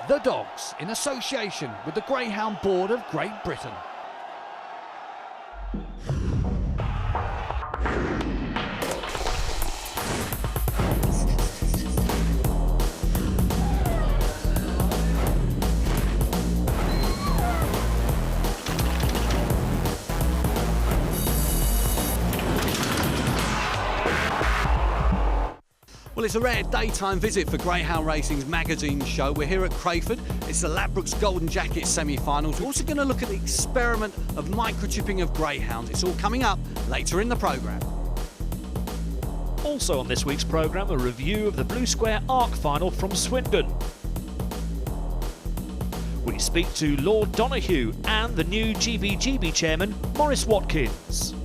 The Dogs, in association with the Greyhound Board of Great Britain. Well, it's a rare daytime visit for Greyhound Racing's magazine show. We're here at Crayford. It's the Ladbrokes Golden Jacket semi-finals. We're also going to look at the experiment of microchipping of greyhounds. It's all coming up later in the programme. Also on this week's programme, a review of the Blue Square Arc final from Swindon. We speak to Lord Donoghue and the new GBGB chairman, Maurice Watkins.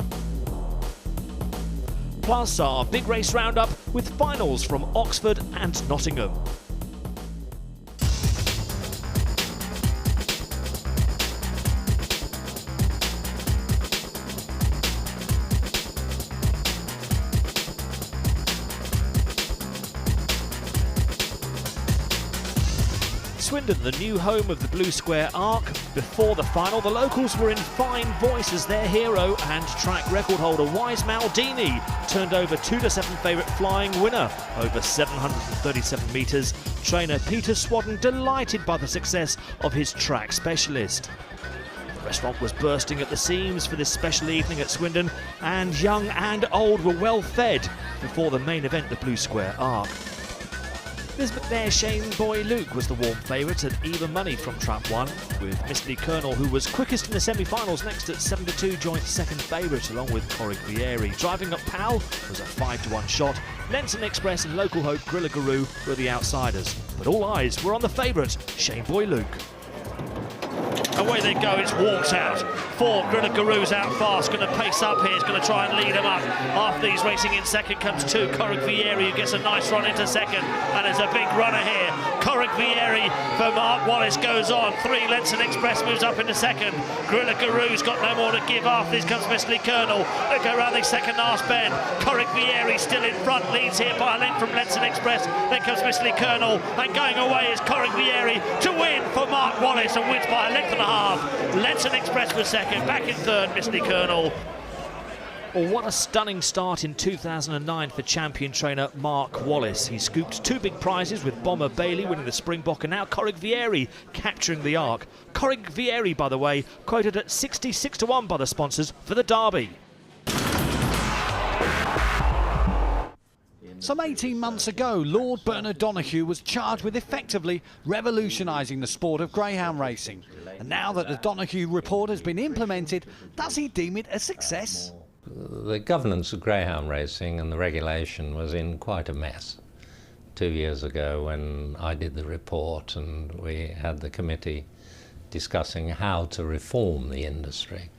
Plus our big race roundup with finals from Oxford and Nottingham. Swindon, the new home of the Blue Square Arc. Before the final, the locals were in fine voice as their hero and track record holder Wise Maldini turned over 2-7 favourite Flying Winner over 737 metres. Trainer Peter Swadden delighted by the success of his track specialist. The restaurant was bursting at the seams for this special evening at Swindon, and young and old were well fed before the main event, the Blue Square Arc. Lisbeth there, Shane Boy Luke was the warm favourite at even money from Trap 1, with Mr. Colonel, who was quickest in the semi-finals, next at 7-2, joint second favourite along with Corrick Vieri. Driving up Pal was a 5-1 shot. Lenton Express and local hope Grilla Guru were the outsiders, but all eyes were on the favourite, Shane Boy Luke. Away they go, it's walked out. 4, Grilla Guru's out fast, going to pace up here, he's going to try and lead him up. After he's racing in second comes 2, Corrick Vieri, who gets a nice run into second, and there's a big runner here. Corrick Vieri for Mark Wallace goes on. 3, Lenton Express moves up into second. Grilla Guru's got no more to give. After this comes Mr. Colonel. They go around the second last bend. Corrick Vieri still in front, leads here by a length from Lenton Express. Then comes Mr. Colonel, and going away is Corrick Vieri to win for Mark Wallace, and wins by a length and a half. Lenton Express was second, back in third, Mr. Colonel. Well, what a stunning start in 2009 for champion trainer Mark Wallace. He scooped 2 big prizes, with Bomber Bailey winning the Springbok and now Corrick Vieri capturing the Arc. Corrick Vieri, by the way, quoted at 66-1 by the sponsors for the Derby. Some 18 months ago, Lord Bernard Donoghue was charged with effectively revolutionising the sport of greyhound racing. And now that the Donoghue report has been implemented, does he deem it a success? The governance of greyhound racing and the regulation was in quite a mess 2 years ago when I did the report, and we had the committee discussing how to reform the industry.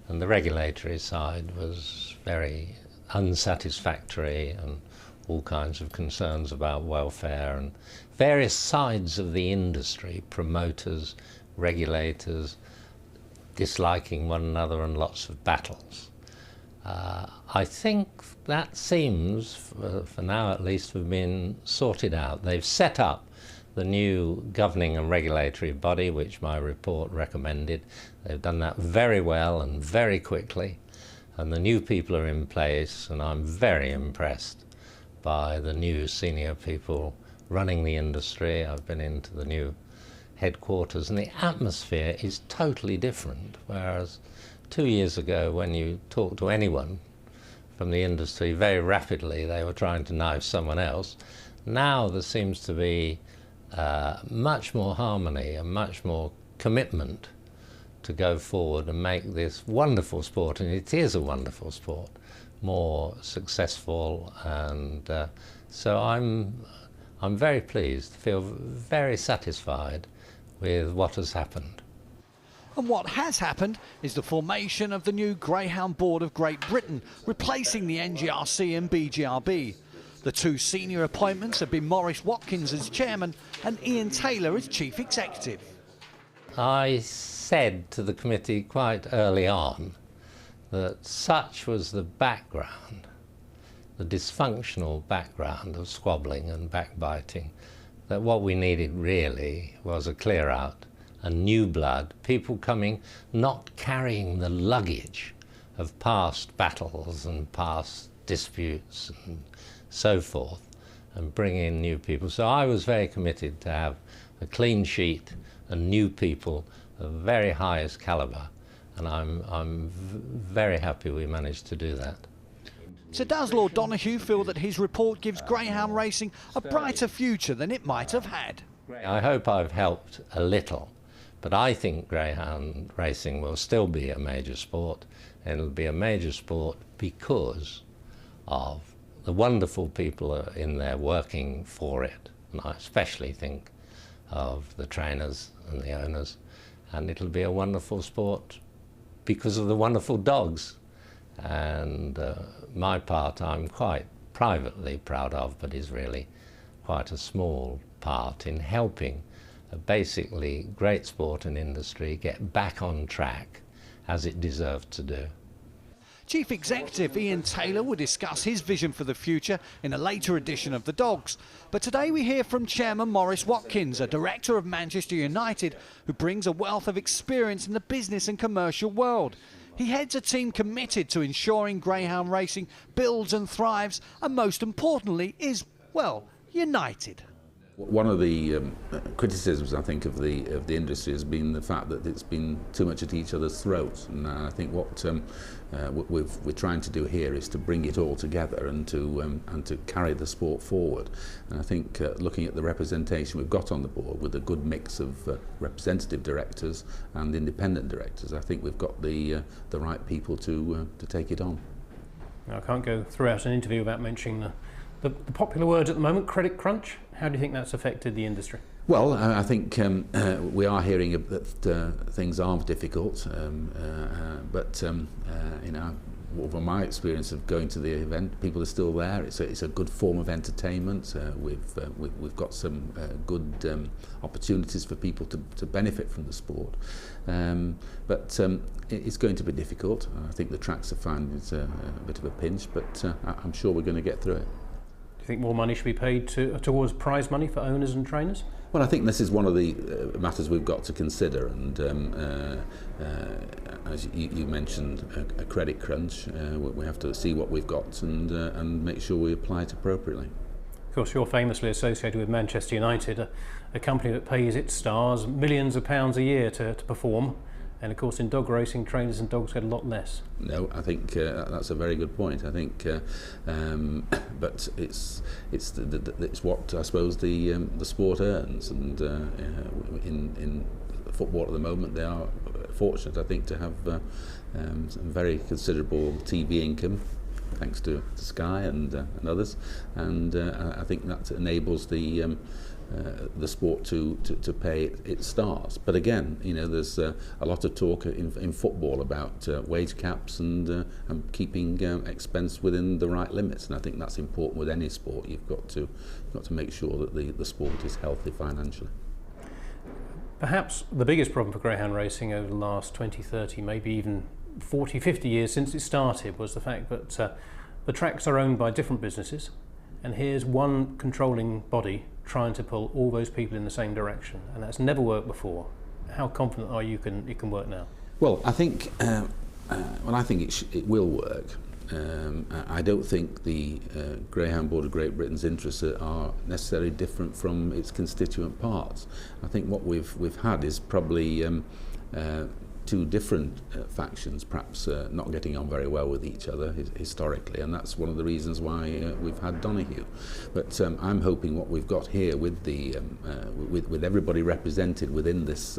And the regulatory side was very unsatisfactory, and all kinds of concerns about welfare and various sides of the industry, promoters, regulators, disliking one another, and lots of battles. I think that seems, for now at least, to have been sorted out. They've set up the new governing and regulatory body, which my report recommended. They've done that very well and very quickly, and the new people are in place, and I'm very impressed by the new senior people running the industry. I've been into the new headquarters, and the atmosphere is totally different, whereas 2 years ago, when you talk to anyone from the industry, very rapidly they were trying to knife someone else. Now there seems to be much more harmony and much more commitment to go forward and make this wonderful sport, and it is a wonderful sport, more successful. And so I'm very pleased, feel very satisfied with what has happened. And what has happened is the formation of the new Greyhound Board of Great Britain, replacing the NGRC and BGRB. The 2 senior appointments have been Maurice Watkins as chairman and Ian Taylor as chief executive. I said to the committee quite early on that such was the background, the dysfunctional background of squabbling and backbiting, that what we needed really was a clear out, a new blood, people coming, not carrying the luggage of past battles and past disputes and so forth, and bring in new people. So I was very committed to have a clean sheet and new people of very highest calibre, and I'm very happy we managed to do that. So does Lord Donoghue feel that his report gives greyhound racing a brighter future than it might have had? I hope I've helped a little, but I think greyhound racing will still be a major sport, and it'll be a major sport because of the wonderful people in there working for it, and I especially think of the trainers and the owners, and it'll be a wonderful sport because of the wonderful dogs. And my part I'm quite privately proud of, but is really quite a small part in helping a basically great sport and industry get back on track as it deserved to do. Chief Executive Ian Taylor will discuss his vision for the future in a later edition of The Dogs. But today we hear from Chairman Maurice Watkins, a director of Manchester United, who brings a wealth of experience in the business and commercial world. He heads a team committed to ensuring greyhound racing builds and thrives, and most importantly is, well, united. One of the criticisms, I think, of the industry has been the fact that it's been too much at each other's throats, and I think what we're trying to do here is to bring it all together and to carry the sport forward. And I think looking at the representation we've got on the board, with a good mix of representative directors and independent directors, I think we've got the right people to take it on. Now, I can't go throughout an interview without mentioning the popular words at the moment, credit crunch. How do you think that's affected the industry? Well, I think we are hearing that things are difficult, but you know, from my experience of going to the event, people are still there. It's a good form of entertainment. We've got some good opportunities for people to benefit from the sport, but it's going to be difficult. I think the tracks are finding it's a bit of a pinch, but I'm sure we're going to get through it. Do you think more money should be paid towards prize money for owners and trainers? Well, I think this is one of the matters we've got to consider, and as you mentioned, a credit crunch. We have to see what we've got and make sure we apply it appropriately. Of course, you're famously associated with Manchester United, a company that pays its stars millions of pounds a year to perform. And of course, in dog racing, trainers and dogs get a lot less. No, I think that's a very good point. I think, but it's what I suppose the sport earns, and in football at the moment, they are fortunate, I think, to have some very considerable TV income, thanks to Sky and others, and I think that enables the sport to pay its stars. But again, you know, there's a lot of talk in football about wage caps and keeping expense within the right limits, and I think that's important with any sport. You've got to make sure that the sport is healthy financially. Perhaps the biggest problem for greyhound racing over the last 20, 30, maybe even 40, 50 years since it started was the fact that the tracks are owned by different businesses, and here's one controlling body trying to pull all those people in the same direction, and that's never worked before. How confident are you it can work now? Well, I think it will work. I don't think the Greyhound Board of Great Britain's interests are necessarily different from its constituent parts. I think what we've had is probably two different factions, perhaps not getting on very well with each other historically, and that's one of the reasons why we've had Donoghue. But I'm hoping what we've got here with the with everybody represented within this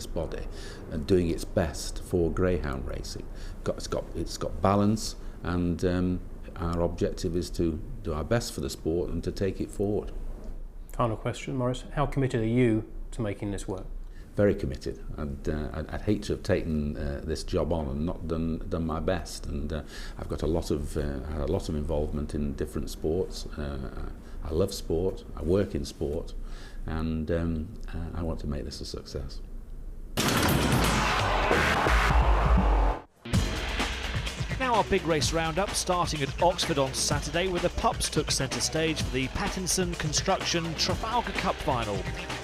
body and doing its best for greyhound racing. It's got balance, and our objective is to do our best for the sport and to take it forward. Final question, Maurice. How committed are you to making this work? Very committed. I'd hate to have taken this job on and not done my best. And I've got a lot of involvement in different sports. I love sport. I work in sport, and I want to make this a success. Now, Now our big race roundup, starting at Oxford on Saturday, where the pups took centre stage for the Pattinson Construction Trafalgar Cup final.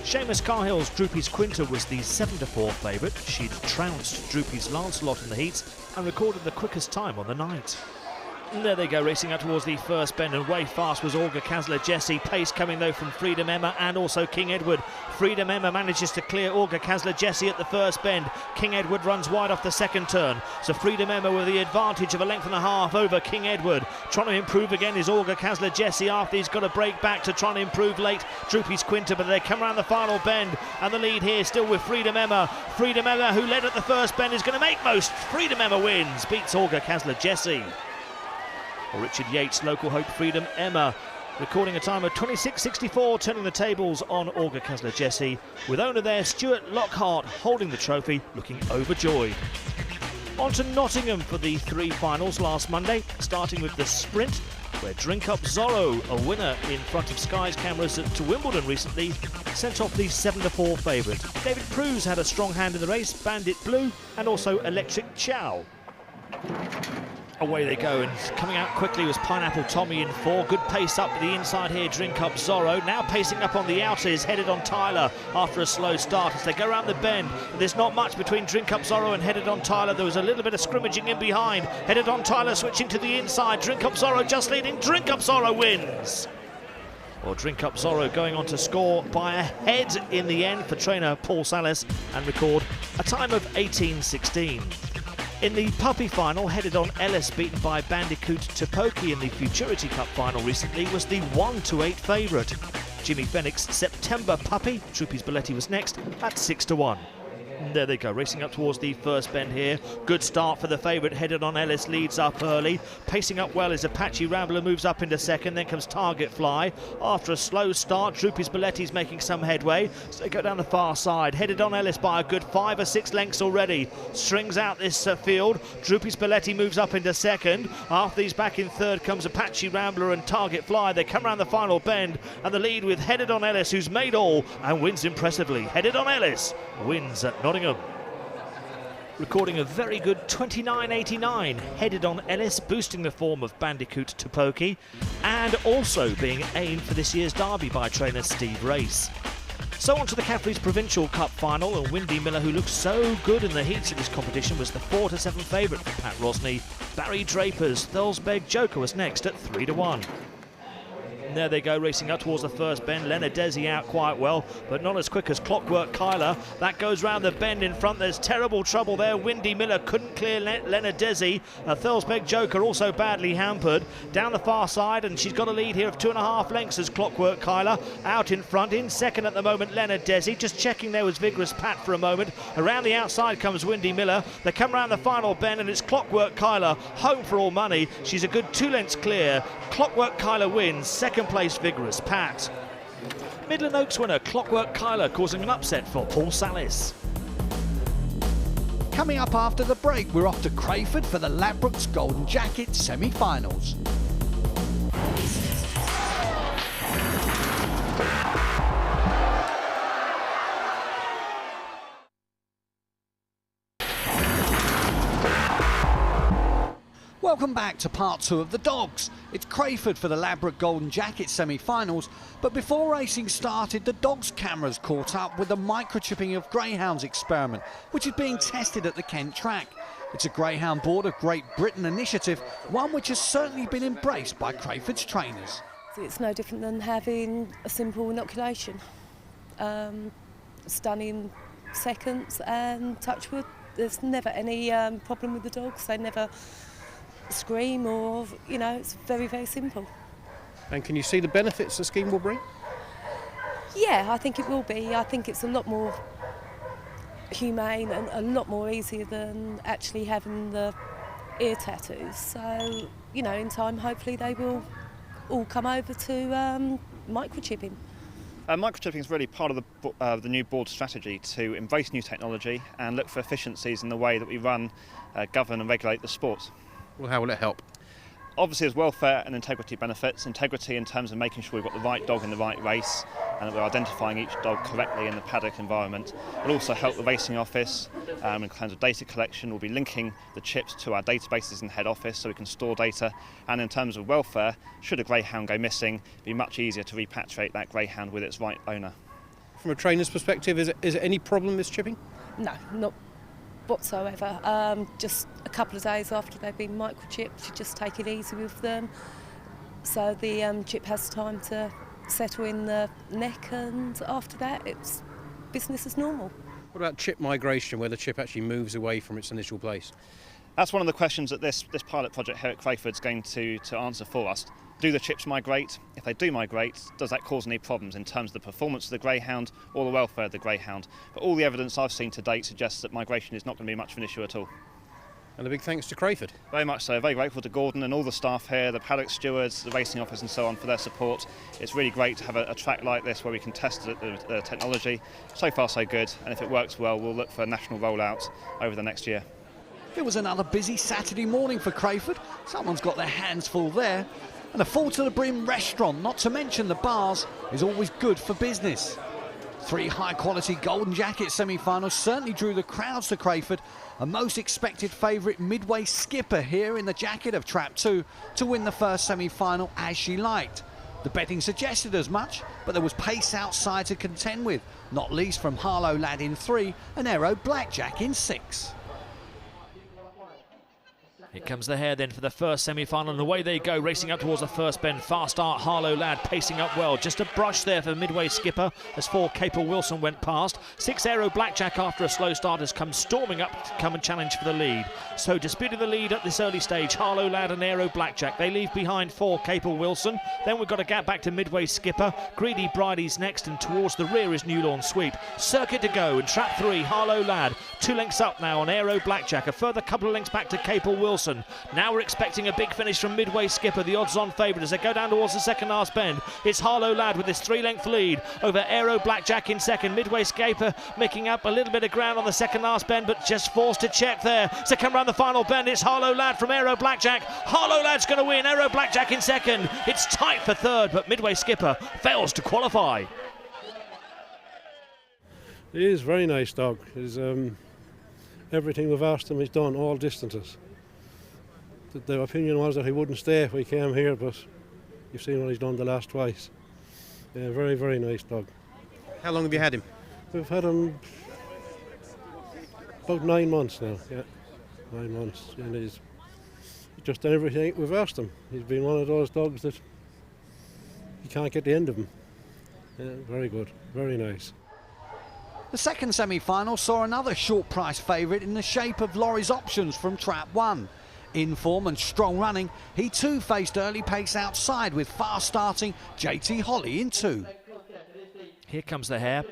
Seamus Carhill's Droopy's Quinta was the 7-4 favourite. She'd trounced Droopy's Lancelot in the heats and recorded the quickest time on the night. And there they go, racing up towards the first bend, and way fast was Olga Kazler-Jesse. Pace coming though from Freedom Emma and also King Edward. Freedom Emma manages to clear Olga Kazler-Jesse at the first bend. King Edward runs wide off the second turn. So Freedom Emma with the advantage of a length and a half over King Edward. Trying to improve again is Olga Kazler-Jesse after he's got to break back to try and improve late Droopy's Quinta, but they come around the final bend, and the lead here still with Freedom Emma. Freedom Emma, who led at the first bend, is going to make most. Freedom Emma wins, beats Olga Kazler-Jesse. Richard Yates, Local Hope Freedom Emma, recording a time of 26.64, turning the tables on Olga Kazler-Jesse, with owner there Stuart Lockhart holding the trophy, looking overjoyed. On to Nottingham for the 3 finals last Monday, starting with the sprint, where Up Zorro, a winner in front of Sky's cameras to Wimbledon recently, sent off the 7-4 favourite. David Pruse had a strong hand in the race, Bandit Blue and also Electric Chow. Away they go, and coming out quickly was Pineapple Tommy in 4. Good pace up the inside here, Up Zorro. Now pacing up on the outer is Headed On Tyler after a slow start as they go around the bend. There's not much between Up Zorro and Headed On Tyler. There was a little bit of scrimmaging in behind. Headed On Tyler switching to the inside. Up Zorro just leading. Up Zorro wins. Well, Up Zorro going on to score by a head in the end for trainer Paul Salas and record a time of 18.16. In the puppy final, Headed On Ellis, beaten by Bandicoot Topoki in the Futurity Cup final recently, was the 1-8 favourite. Jimmy Fenwick's September puppy, Droopy's Balletti, was next at 6-1. And there they go, racing up towards the first bend here. Good start for the favourite. Headed On Ellis leads up early. Pacing up well as Apache Rambler moves up into second. Then comes Target Fly. After a slow start, Droopy's Balletti's making some headway. So they go down the far side. Headed On Ellis by a good 5 or 6 lengths already. Strings out this field. Droopy's Balletti moves up into second. After he's back in third comes Apache Rambler and Target Fly. They come around the final bend, and the lead with Headed On Ellis, who's made all and wins impressively. Headed On Ellis wins at Nottingham. Recording a very good 29.89, Headed On Ellis, boosting the form of Bandicoot Topoki, and also being aimed for this year's derby by trainer Steve Race. So on to the Caffrey's Provincial Cup final, and Windy Miller, who looked so good in the heats of this competition, was the 4-7 favourite for Pat Rosney. Barry Draper's Thurlesbeg Joker was next at 3-1. And there they go, racing up towards the first bend. Leonard Desi out quite well, but not as quick as Klockwork Kyla. That goes round the bend in front. There's terrible trouble there. Windy Miller couldn't clear Leonard Desi. Thurlesbeg Joker also badly hampered. Down the far side, and she's got a lead here of 2.5 lengths as Klockwork Kyla out in front. In second at the moment, Leonard Desi. Just checking there was Vigorous Pat for a moment. Around the outside comes Windy Miller. They come around the final bend, and it's Klockwork Kyla home for all money. She's a good 2 lengths clear. Klockwork Kyla wins. Second place, Vigorous Pat. Midland Oaks winner Klockwork Kyla causing an upset for Paul Salis. Coming up after the break, we're off to Crayford for the Ladbrokes Golden Jacket semi-finals. Welcome back to part 2 of the Dogs. It's Crayford for the Ladbroke Golden Jacket semi-finals, but before racing started, the Dogs cameras caught up with the microchipping of greyhounds experiment, which is being tested at the Kent track. It's a Greyhound Board of Great Britain initiative, one which has certainly been embraced by Crayford's trainers. It's no different than having a simple inoculation. Stunning seconds, and touch wood, there's never any problem with the dogs. They never scream, or it's very, very simple. And can you see the benefits the scheme will bring? Yeah, I think it will be. I think it's a lot more humane and a lot more easier than actually having the ear tattoos. So, in time, hopefully they will all come over to microchipping. Microchipping is really part of the new board strategy to embrace new technology and look for efficiencies in the way that we run, govern and regulate the sport. Well, how will it help? Obviously, there's welfare and integrity benefits. Integrity in terms of making sure we've got the right dog in the right race. and that we're identifying each dog correctly in the paddock environment. It'll also help the racing office in terms of data collection. We'll be linking the chips to our databases in head office so we can store data, and in terms of welfare, should a greyhound go missing, it'd be much easier to repatriate that greyhound with its right owner. From a trainer's perspective, is it any problem with chipping? No, not whatsoever. Just a couple of days after they've been microchipped, you just take it easy with them, so the chip has time to settle in the neck, and after that it's business as normal. What about chip migration, where the chip actually moves away from its initial place? That's one of the questions that this pilot project here at Crayford's going to answer for us. Do the chips migrate? If they do migrate, does that cause any problems in terms of the performance of the greyhound or the welfare of the greyhound? But all the evidence I've seen to date suggests that migration is not going to be much of an issue at all. And a big thanks to Crayford. Very much so. Very grateful to Gordon and all the staff here, the paddock stewards, the racing office and so on for their support. It's really great to have a track like this where we can test the technology. So far so good, and if it works well, we'll look for a national rollout over the next year. It was another busy Saturday morning for Crayford. Someone's got their hands full there. And a full to the brim restaurant, not to mention the bars, is always good for business. 3 high-quality Golden Jacket semi-finals certainly drew the crowds to Crayford. A most expected favourite Midway skipper here in the jacket of Trap 2 to win the first semi-final as she liked. The betting suggested as much, but there was pace outside to contend with, not least from Harlow Lad in 3 and Aero Blackjack in 6. Here comes the hare then for the first semi-final, and away they go, racing up towards the first bend. Fast start, Harlow Lad pacing up well. Just a brush there for Midway skipper as 4 Capel Wilson went past. 6 Aero Blackjack after a slow start has come storming up to come and challenge for the lead. So disputing the lead at this early stage, Harlow Lad and Aero Blackjack. They leave behind 4 Capel Wilson. Then we've got a gap back to Midway skipper. Greedy Bridie's next, and towards the rear is New Lawn Sweep. Circuit to go, and Trap 3, Harlow Lad. 2 lengths up now on Aero Blackjack. A further couple of lengths back to Capel Wilson. Now we're expecting a big finish from Midway skipper, the odds-on favourite, as they go down towards the second last bend. It's Harlow Lad with his 3-length lead over Aero Blackjack in second. Midway skipper making up a little bit of ground on the second last bend, but just forced to check there. So come round the final bend, it's Harlow Lad from Aero Blackjack. Harlow Lad's going to win, Aero Blackjack in second. It's tight for third, but Midway skipper fails to qualify. He is a very nice dog. He's, everything we've asked him he's done, all distances. The opinion was that he wouldn't stay if we came here, but you've seen what he's done the last twice. Yeah, very, very nice dog. How long have you had him? We've had him about 9 months now, yeah. 9 months. And he's just done everything we've asked him. He's been one of those dogs that you can't get the end of him. Yeah, very good, very nice. The second semi-final saw another short price favourite in the shape of Laurie's Options from Trap 1. In form and strong running, he too faced early pace outside with fast starting JT Holly in 2. Here comes the hare.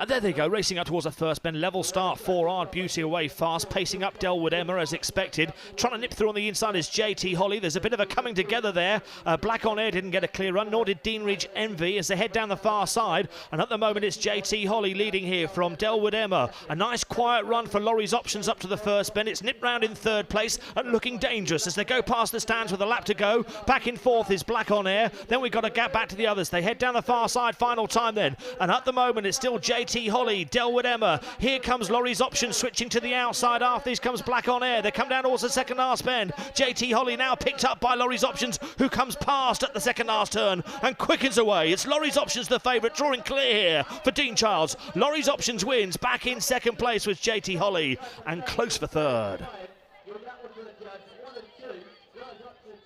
And there they go, racing up towards the first bend. Level start, 4 Hard Beauty away fast, pacing up Delwood Emma as expected. Trying to nip through on the inside is JT Holly. There's a bit of a coming together there. Black on Air didn't get a clear run, nor did Deanridge Envy as they head down the far side. And at the moment it's JT Holly leading here from Delwood Emma. A nice quiet run for Laurie's Options up to the first bend. It's nipped round in 3rd place and looking dangerous as they go past the stands with a lap to go. Back in 4th is Black on Air. Then we've got a gap back to the others. They head down the far side final time then. And at the moment it's still JT Holly, Delwood Emma. Here comes Laurie's Option switching to the outside. After this comes Black on Air. They come down towards the second last bend. JT Holly now picked up by Laurie's Options, who comes past at the second last turn and quickens away. It's Laurie's Options the favourite, drawing clear here for Dean Childs. Laurie's Options wins. Back in 2nd place with JT Holly and close for 3rd.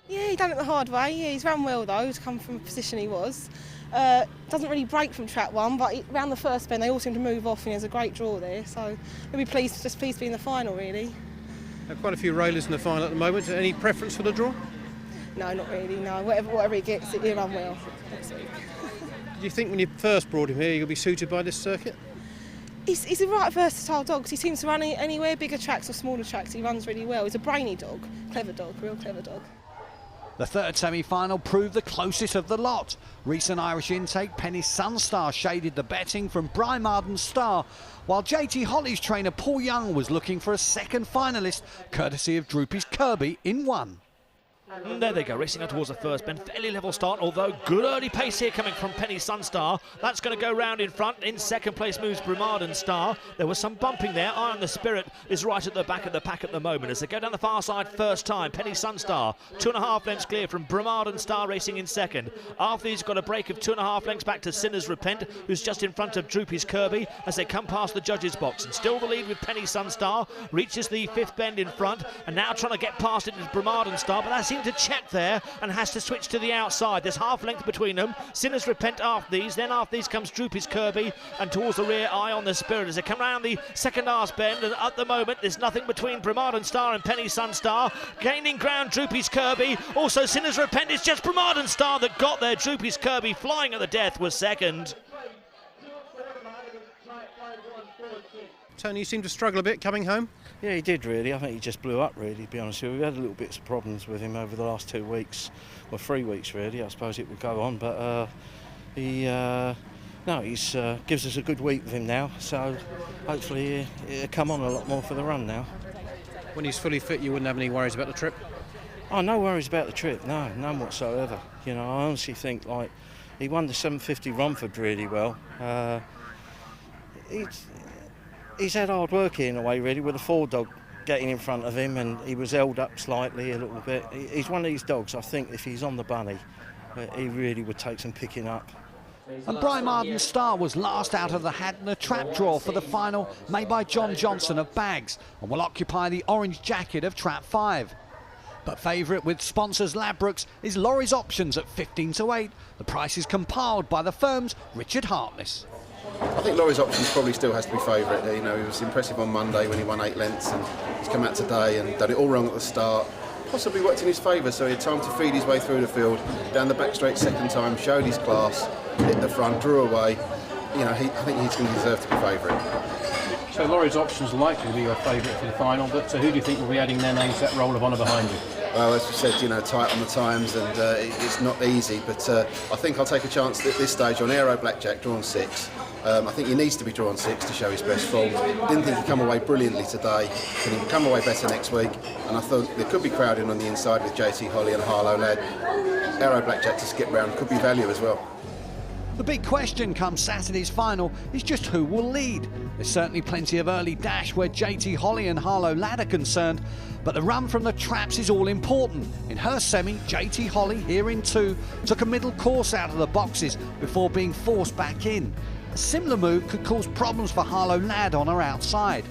Yeah, he done it the hard way. Yeah, he's run well though to come from a position he was. Doesn't really break from Trap 1, but around the first bend they all seem to move off and he has a great draw there, so we'll be pleased to be in the final really. Quite a few railers in the final at the moment. Any preference for the draw? No, not really, no. Whatever he gets, he'll run well next week. Did you think when you first brought him here you'll be suited by this circuit? He's a right versatile dog, because he seems to run anywhere, bigger tracks or smaller tracks, he runs really well. He's a brainy dog, clever dog, real clever dog. The third semi-final proved the closest of the lot. Recent Irish intake Penny Sunstar shaded the betting from Bry Marden's Star, while JT Holly's trainer Paul Young was looking for a second finalist, courtesy of Droopy's Kirby in 1. And there they go, racing out towards the first bend. Fairly level start, although good early pace here coming from Penny Sunstar. That's going to go round in front. In second place moves Brimaden Star. There was some bumping there. Iron the Spirit is right at the back of the pack at the moment as they go down the far side first time. Penny Sunstar, 2.5 lengths clear from Brimaden Star racing in second. After he's got a break of 2.5 lengths back to Sinners Repent, who's just in front of Droopy's Kirby as they come past the judges' box. And still the lead with Penny Sunstar. Reaches the fifth bend in front and now trying to get past it is Brimaden Star, but that seemed to check there and has to switch to the outside. There's half length between them. Sinners Repent after these, then after these comes Droopy's Kirby, and towards the rear Ion the Spirit as they come round the second arse bend, and at the moment there's nothing between Brimaden Star and Penny Sunstar. Gaining ground Droopy's Kirby, also Sinners Repent. It's just Brimaden Star that got there. Droopy's Kirby flying at the death was second. Tony, you seem to struggle a bit coming home. Yeah, he did really. I think he just blew up really, to be honest with you. We had a little bits of problems with him over the last 2 weeks, or 3 weeks really. I suppose it would go on, but he gives us a good week with him now, so hopefully he'll come on a lot more for the run now. When he's fully fit, you wouldn't have any worries about the trip? Oh, no worries about the trip, no, none whatsoever. You know, I honestly think, like, he won the 750 Romford really well. He's had hard work here in a way, really, with the 4-dog getting in front of him, and he was held up slightly a little bit. He's one of these dogs, I think, if he's on the bunny, he really would take some picking up. And Brimaden Star was last out of the hat in a trap draw for the final made by John Johnson of Bags and will occupy the orange jacket of Trap 5. But favourite with sponsors Ladbrokes is Laurie's Options at 15-8. The price is compiled by the firm's Richard Hartness. I think Laurie's Options probably still has to be favourite. You know, he was impressive on Monday when he won 8 lengths, and he's come out today and done it all wrong at the start. Possibly worked in his favour, so he had time to feed his way through the field, down the back straight second time, showed his class, hit the front, drew away. You know, I think he's going to deserve to be favourite. So Laurie's Options likely to be your favourite for the final, but who do you think will be adding their names to that roll of honour behind you? Well, as we said, you know, tight on the times, and it's not easy, but I think I'll take a chance at this stage on Aero Blackjack, drawn 6. I think he needs to be drawn 6 to show his best form. Didn't think he'd come away brilliantly today. Can he come away better next week? And I thought there could be crowding on the inside with JT Holly and Harlow Lad. Aero Blackjack to skip round could be value as well. The big question come Saturday's final is just who will lead. There's certainly plenty of early dash where JT Holly and Harlow Lad are concerned, but the run from the traps is all important. In her semi, JT Holly, here in 2, took a middle course out of the boxes before being forced back in. A similar move could cause problems for Harlow Lad on her outside.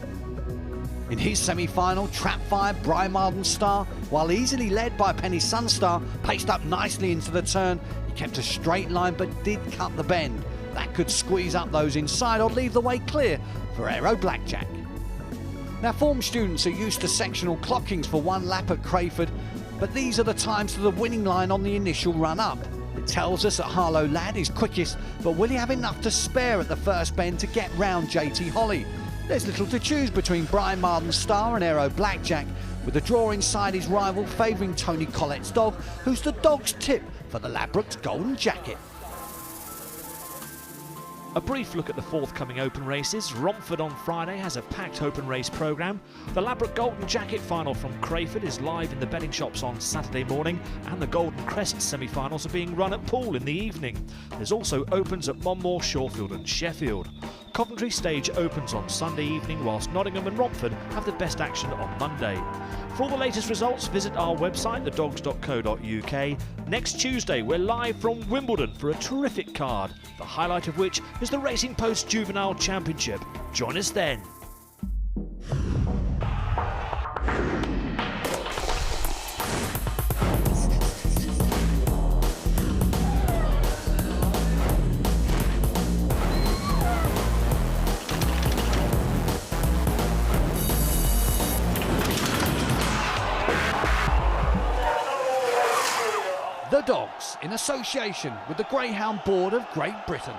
In his semi-final, Trap 5, Brimaden Star, while easily led by Penny Sunstar, paced up nicely into the turn. He kept a straight line but did cut the bend. That could squeeze up those inside or leave the way clear for Aero Blackjack. Now, form students are used to sectional clockings for 1 lap at Crayford, but these are the times to the winning line on the initial run-up. It tells us that Harlow Lad is quickest, but will he have enough to spare at the first bend to get round JT Holly? There's little to choose between Brimaden Star and Aero Blackjack, with the draw inside his rival favouring Tony Collette's dog, who's the dog's tip for the Ladbrokes Golden Jacket. A brief look at the forthcoming open races. Romford on Friday has a packed open race programme. The Ladbroke Golden Jacket final from Crayford is live in the betting shops on Saturday morning, and the Golden Crest semi-finals are being run at Poole in the evening. There's also opens at Monmore, Shawfield and Sheffield. Coventry stage opens on Sunday evening, whilst Nottingham and Romford have the best action on Monday. For all the latest results, visit our website, thedogs.co.uk. Next Tuesday, we're live from Wimbledon for a terrific card, the highlight of which is the Racing Post Juvenile Championship. Join us then. The Dogs, in association with the Greyhound Board of Great Britain.